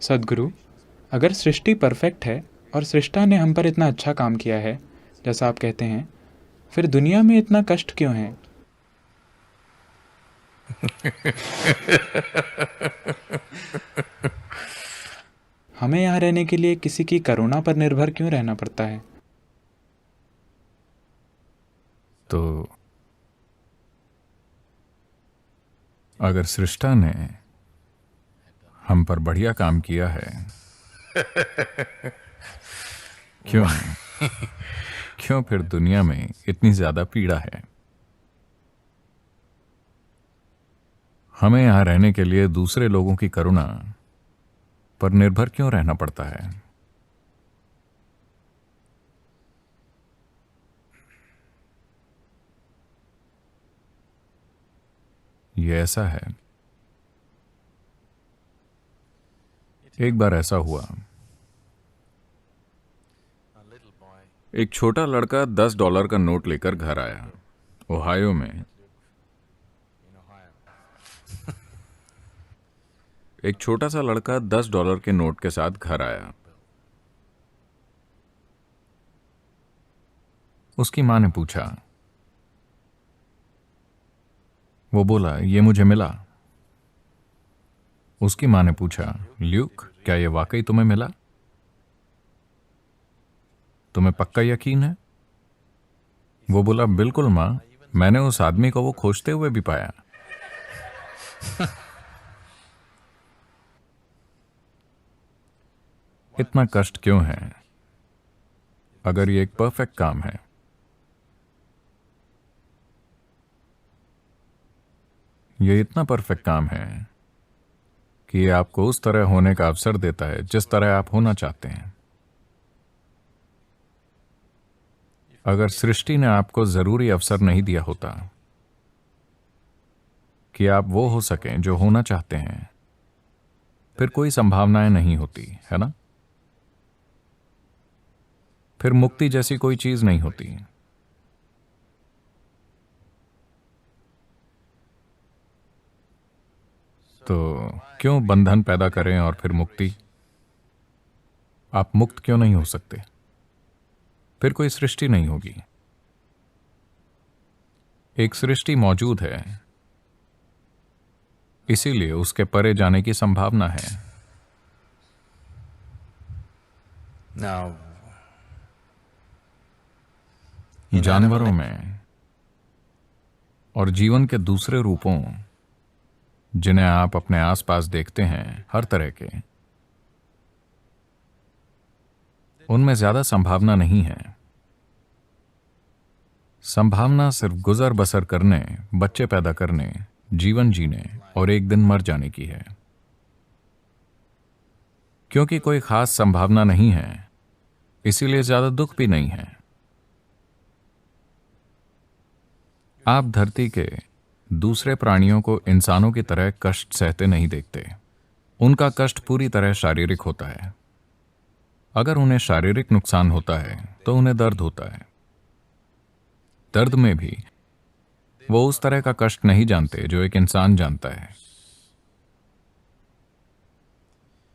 सद्गुरु, अगर सृष्टि परफेक्ट है और सृष्टा ने हम पर इतना अच्छा काम किया है, जैसा आप कहते हैं, फिर दुनिया में इतना कष्ट क्यों है? हमें यहाँ रहने के लिए किसी की करुणा पर निर्भर क्यों रहना पड़ता है? तो अगर सृष्टा ने हम पर बढ़िया काम किया है, क्यों क्यों फिर दुनिया में इतनी ज्यादा पीड़ा है? हमें यहां रहने के लिए दूसरे लोगों की करुणा पर निर्भर क्यों रहना पड़ता है? ये ऐसा है, एक बार ऐसा हुआ, एक छोटा लड़का $10 का नोट लेकर घर आया। ओहायो में एक छोटा सा लड़का $10 के नोट के साथ घर आया। उसकी मां ने पूछा, वो बोला, ये मुझे मिला। उसकी मां ने पूछा, ल्यूक, क्या ये वाकई तुम्हें मिला? तुम्हें पक्का यकीन है? वो बोला, बिल्कुल मां, मैंने उस आदमी को वो खोजते हुए भी पाया। इतना कष्ट क्यों है अगर ये एक परफेक्ट काम है? ये इतना परफेक्ट काम है कि ये आपको उस तरह होने का अवसर देता है जिस तरह आप होना चाहते हैं। अगर सृष्टि ने आपको जरूरी अवसर नहीं दिया होता कि आप वो हो सकें जो होना चाहते हैं, फिर कोई संभावनाएं नहीं होती, है ना? फिर मुक्ति जैसी कोई चीज नहीं होती। तो क्यों बंधन पैदा करें और फिर मुक्ति? आप मुक्त क्यों नहीं हो सकते? फिर कोई सृष्टि नहीं होगी। एक सृष्टि मौजूद है, इसीलिए उसके परे जाने की संभावना है। Now, जानवरों में और जीवन के दूसरे रूपों जिन्हें आप अपने आसपास देखते हैं, हर तरह के, उनमें ज्यादा संभावना नहीं है। संभावना सिर्फ गुजर बसर करने, बच्चे पैदा करने, जीवन जीने और एक दिन मर जाने की है। क्योंकि कोई खास संभावना नहीं है, इसीलिए ज्यादा दुख भी नहीं है। आप धरती के दूसरे प्राणियों को इंसानों की तरह कष्ट सहते नहीं देखते। उनका कष्ट पूरी तरह शारीरिक होता है। अगर उन्हें शारीरिक नुकसान होता है तो उन्हें दर्द होता है। दर्द में भी वो उस तरह का कष्ट नहीं जानते जो एक इंसान जानता है।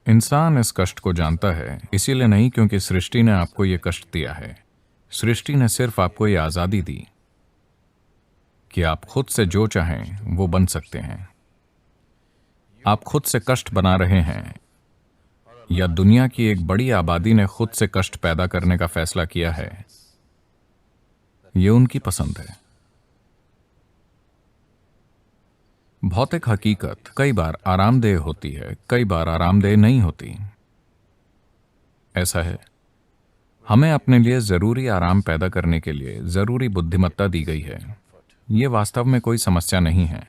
इंसान इस कष्ट को जानता है इसीलिए नहीं क्योंकि सृष्टि ने आपको ये कष्ट दिया है। सृष्टि ने सिर्फ आपको ये आजादी दी कि आप खुद से जो चाहें वो बन सकते हैं। आप खुद से कष्ट बना रहे हैं या दुनिया की एक बड़ी आबादी ने खुद से कष्ट पैदा करने का फैसला किया है, ये उनकी पसंद है। भौतिक हकीकत कई बार आरामदेह होती है, कई बार आरामदेह नहीं होती। ऐसा है, हमें अपने लिए जरूरी आराम पैदा करने के लिए जरूरी बुद्धिमत्ता दी गई है। ये वास्तव में कोई समस्या नहीं है।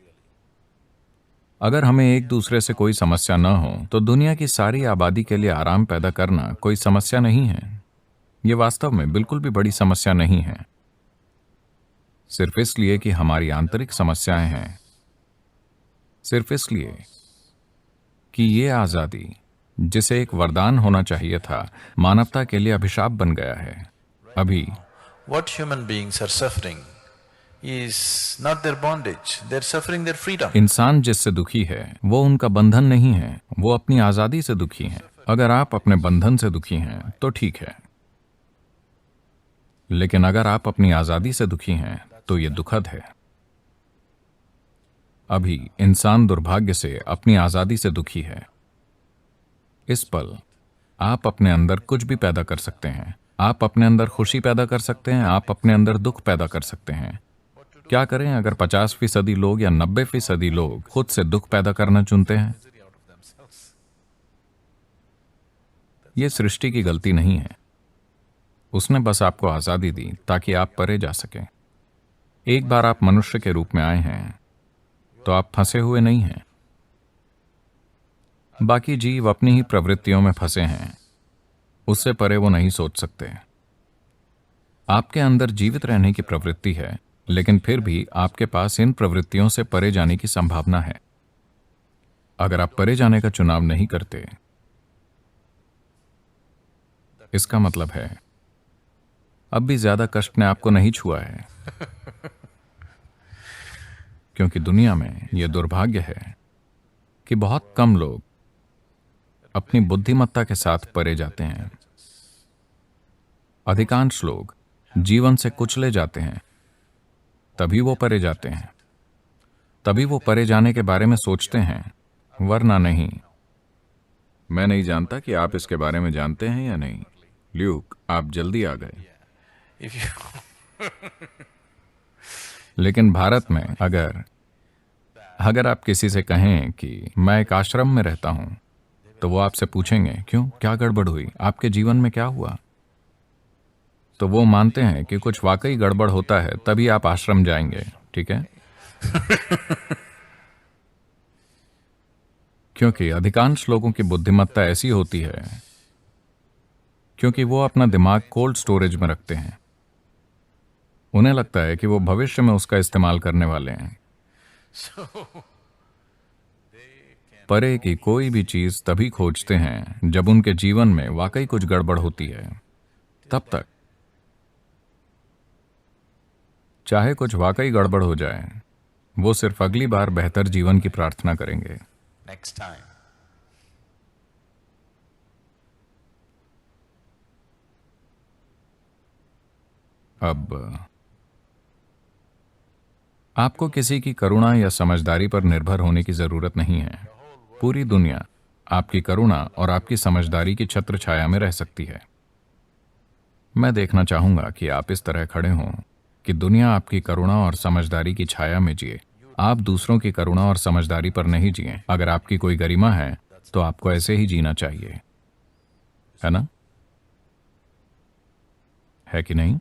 अगर हमें एक दूसरे से कोई समस्या न हो तो दुनिया की सारी आबादी के लिए आराम पैदा करना कोई समस्या नहीं है। ये वास्तव में बिल्कुल भी बड़ी समस्या नहीं है, सिर्फ इसलिए कि हमारी आंतरिक समस्याएं हैं, सिर्फ इसलिए कि ये आजादी, जिसे एक वरदान होना चाहिए था, मानवता के लिए अभिशाप बन गया है। अभी what human beings are suffering is not their bondage, they're suffering their freedom. इंसान जिससे दुखी है वो उनका बंधन नहीं है, वो अपनी आजादी से दुखी हैं। अगर आप अपने बंधन से दुखी हैं तो ठीक है, लेकिन अगर आप अपनी आजादी से दुखी हैं तो यह दुखद है। अभी इंसान दुर्भाग्य से अपनी आजादी से दुखी है। इस पल आप अपने अंदर कुछ भी पैदा कर सकते हैं। आप अपने अंदर खुशी पैदा कर सकते हैं, आप अपने अंदर दुख पैदा कर सकते हैं। क्या करें अगर 50% लोग या 90% लोग खुद से दुख पैदा करना चुनते हैं? यह सृष्टि की गलती नहीं है। उसने बस आपको आजादी दी ताकि आप परे जा सकें। एक बार आप मनुष्य के रूप में आए हैं तो आप फंसे हुए नहीं हैं। बाकी जीव अपनी ही प्रवृत्तियों में फंसे हैं, उससे परे वो नहीं सोच सकते। आपके अंदर जीवित रहने की प्रवृत्ति है, लेकिन फिर भी आपके पास इन प्रवृत्तियों से परे जाने की संभावना है। अगर आप परे जाने का चुनाव नहीं करते, इसका मतलब है अब भी ज्यादा कष्ट ने आपको नहीं छुआ है, क्योंकि दुनिया में यह दुर्भाग्य है कि बहुत कम लोग अपनी बुद्धिमत्ता के साथ परे जाते हैं। अधिकांश लोग जीवन से कुचले जाते हैं, तभी वो परे जाते हैं, तभी वो परे जाने के बारे में सोचते हैं, वरना नहीं। मैं नहीं जानता कि आप इसके बारे में जानते हैं या नहीं। ल्यूक, आप जल्दी आ गए। If you लेकिन भारत में अगर आप किसी से कहें कि मैं एक आश्रम में रहता हूं, तो वो आपसे पूछेंगे क्यों, क्या गड़बड़ हुई, आपके जीवन में क्या हुआ? तो वो मानते हैं कि कुछ वाकई गड़बड़ होता है तभी आप आश्रम जाएंगे, ठीक है? क्योंकि अधिकांश लोगों की बुद्धिमत्ता ऐसी होती है क्योंकि वो अपना दिमाग कोल्ड स्टोरेज में रखते हैं। उन्हें लगता है कि वो भविष्य में उसका इस्तेमाल करने वाले हैं। परे की कोई भी चीज तभी खोजते हैं जब उनके जीवन में वाकई कुछ गड़बड़ होती है। तब तक चाहे कुछ वाकई गड़बड़ हो जाए, वो सिर्फ अगली बार बेहतर जीवन की प्रार्थना करेंगे। next time. अब आपको किसी की करुणा या समझदारी पर निर्भर होने की जरूरत नहीं है। पूरी दुनिया आपकी करुणा और आपकी समझदारी की छत्र छाया में रह सकती है। मैं देखना चाहूंगा कि आप इस तरह खड़े हों कि दुनिया आपकी करुणा और समझदारी की छाया में जिए। आप दूसरों की करुणा और समझदारी पर नहीं जिए। अगर आपकी कोई गरिमा है तो आपको ऐसे ही जीना चाहिए, है ना? है कि नहीं?